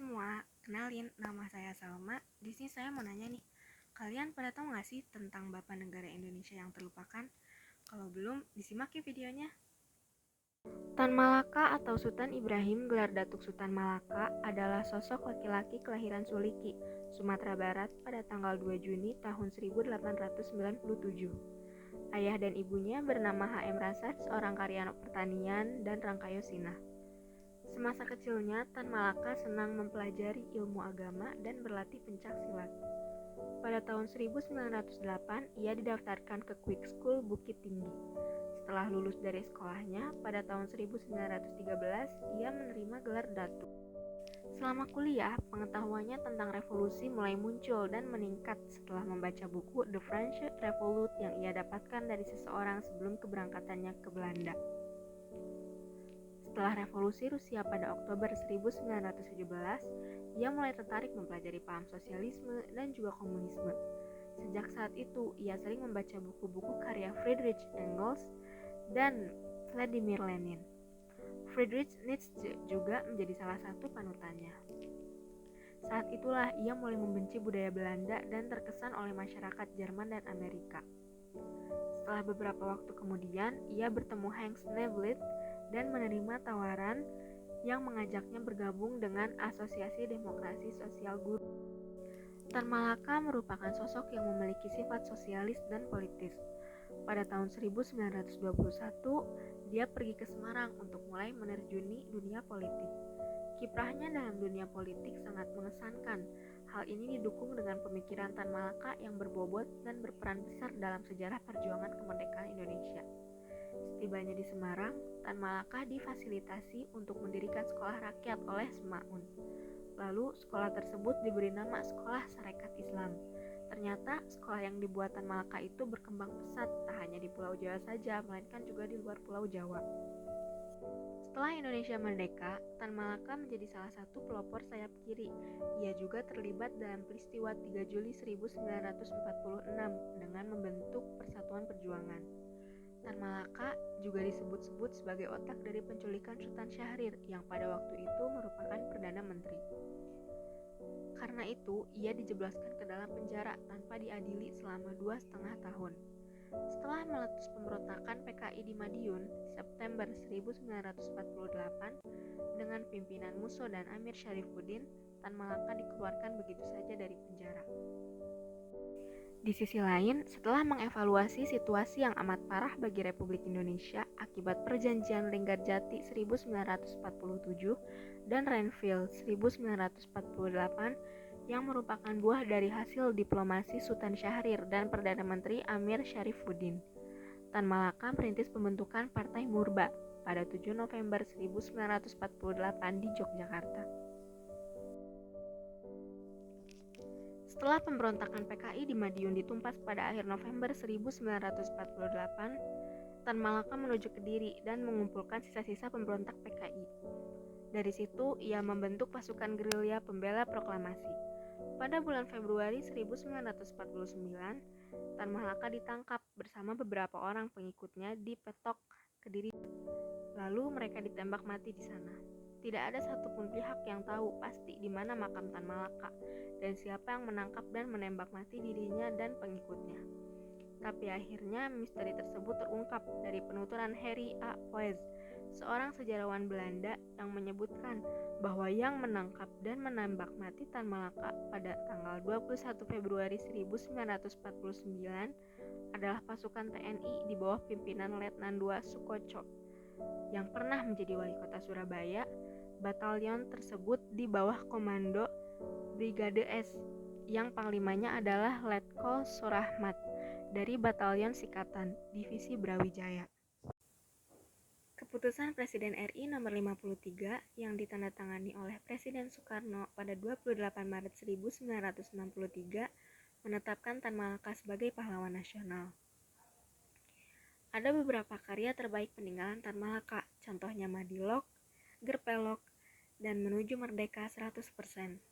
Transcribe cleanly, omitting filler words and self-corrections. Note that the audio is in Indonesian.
semua, kenalin nama saya Salma. Di sini saya mau nanya nih, kalian pada tahu nggak sih tentang Bapak Negara Indonesia yang terlupakan? Kalau belum, disimak ya videonya. Tan Malaka atau Sultan Ibrahim gelar Datuk Sultan Malaka adalah sosok laki-laki kelahiran Suliki, Sumatera Barat pada tanggal 2 Juni tahun 1897. Ayah dan ibunya bernama H.M. Rasad, seorang karyawan pertanian, dan Rangkayosina. Semasa kecilnya, Tan Malaka senang mempelajari ilmu agama dan berlatih pencak silat. Pada tahun 1908, ia didaftarkan ke Quick School Bukit Tinggi. Setelah lulus dari sekolahnya, pada tahun 1913, ia menerima gelar Datuk. Selama kuliah, pengetahuannya tentang revolusi mulai muncul dan meningkat setelah membaca buku The French Revolution yang ia dapatkan dari seseorang sebelum keberangkatannya ke Belanda. Setelah revolusi Rusia pada Oktober 1917, ia mulai tertarik mempelajari paham sosialisme dan juga komunisme. Sejak saat itu, ia sering membaca buku-buku karya Friedrich Engels dan Vladimir Lenin. Friedrich Nietzsche juga menjadi salah satu panutannya. Saat itulah ia mulai membenci budaya Belanda dan terkesan oleh masyarakat Jerman dan Amerika. Setelah beberapa waktu kemudian, ia bertemu Hans Nevelt dan menerima tawaran yang mengajaknya bergabung dengan Asosiasi Demokrasi Sosial Guru. Tan Malaka merupakan sosok yang memiliki sifat sosialis dan politis. Pada tahun 1921, dia pergi ke Semarang untuk mulai menerjuni dunia politik. Kiprahnya dalam dunia politik sangat mengesankan. Hal ini didukung dengan pemikiran Tan Malaka yang berbobot dan berperan besar dalam sejarah perjuangan kemerdekaan Indonesia. Setibanya di Semarang, Tan Malaka difasilitasi untuk mendirikan sekolah rakyat oleh Semaun. Lalu, sekolah tersebut diberi nama Sekolah Sarekat Islam. Ternyata, sekolah yang dibuat Tan Malaka itu berkembang pesat, tak hanya di Pulau Jawa saja, melainkan juga di luar Pulau Jawa. Setelah Indonesia merdeka, Tan Malaka menjadi salah satu pelopor sayap kiri. Ia juga terlibat dalam peristiwa 3 Juli 1946 dengan membentuk Persatuan Perjuangan. Tan Malaka juga disebut-sebut sebagai otak dari penculikan Sultan Syahrir yang pada waktu itu merupakan Perdana Menteri. Karena itu, ia dijebloskan ke dalam penjara tanpa diadili selama 2,5 tahun. Setelah meletus pemberontakan PKI di Madiun, September 1948, dengan pimpinan Musso dan Amir Syarifuddin, Tan Malaka dikeluarkan begitu saja dari penjara. Di sisi lain, setelah mengevaluasi situasi yang amat parah bagi Republik Indonesia akibat Perjanjian Linggarjati 1947 dan Renville 1948 yang merupakan buah dari hasil diplomasi Sultan Syahrir dan Perdana Menteri Amir Syarifuddin, Tan Malaka merintis pembentukan Partai Murba pada 7 November 1948 di Yogyakarta. Setelah pemberontakan PKI di Madiun ditumpas pada akhir November 1948, Tan Malaka menuju Kediri dan mengumpulkan sisa-sisa pemberontak PKI. Dari situ, ia membentuk pasukan gerilya pembela proklamasi. Pada bulan Februari 1949, Tan Malaka ditangkap bersama beberapa orang pengikutnya di Petok, Kediri. Lalu mereka ditembak mati di sana. Tidak ada satupun pihak yang tahu pasti di mana makam Tan Malaka dan siapa yang menangkap dan menembak mati dirinya dan pengikutnya. Tapi akhirnya misteri tersebut terungkap dari penuturan Harry A. Poes, seorang sejarawan Belanda yang menyebutkan bahwa yang menangkap dan menembak mati Tan Malaka pada tanggal 21 Februari 1949 adalah pasukan TNI di bawah pimpinan Letnan II Sukoco yang pernah menjadi wali kota Surabaya. Batalion tersebut di bawah komando Brigade S yang panglimanya adalah Letkol Surahmat dari Batalion Sikatan, Divisi Brawijaya. Keputusan Presiden RI nomor 53 yang ditandatangani oleh Presiden Soekarno pada 28 Maret 1963 menetapkan Tan Malaka sebagai pahlawan nasional. Ada beberapa karya terbaik peninggalan Tan Malaka, contohnya Madilog, Gerpelok, dan Menuju Merdeka 100%.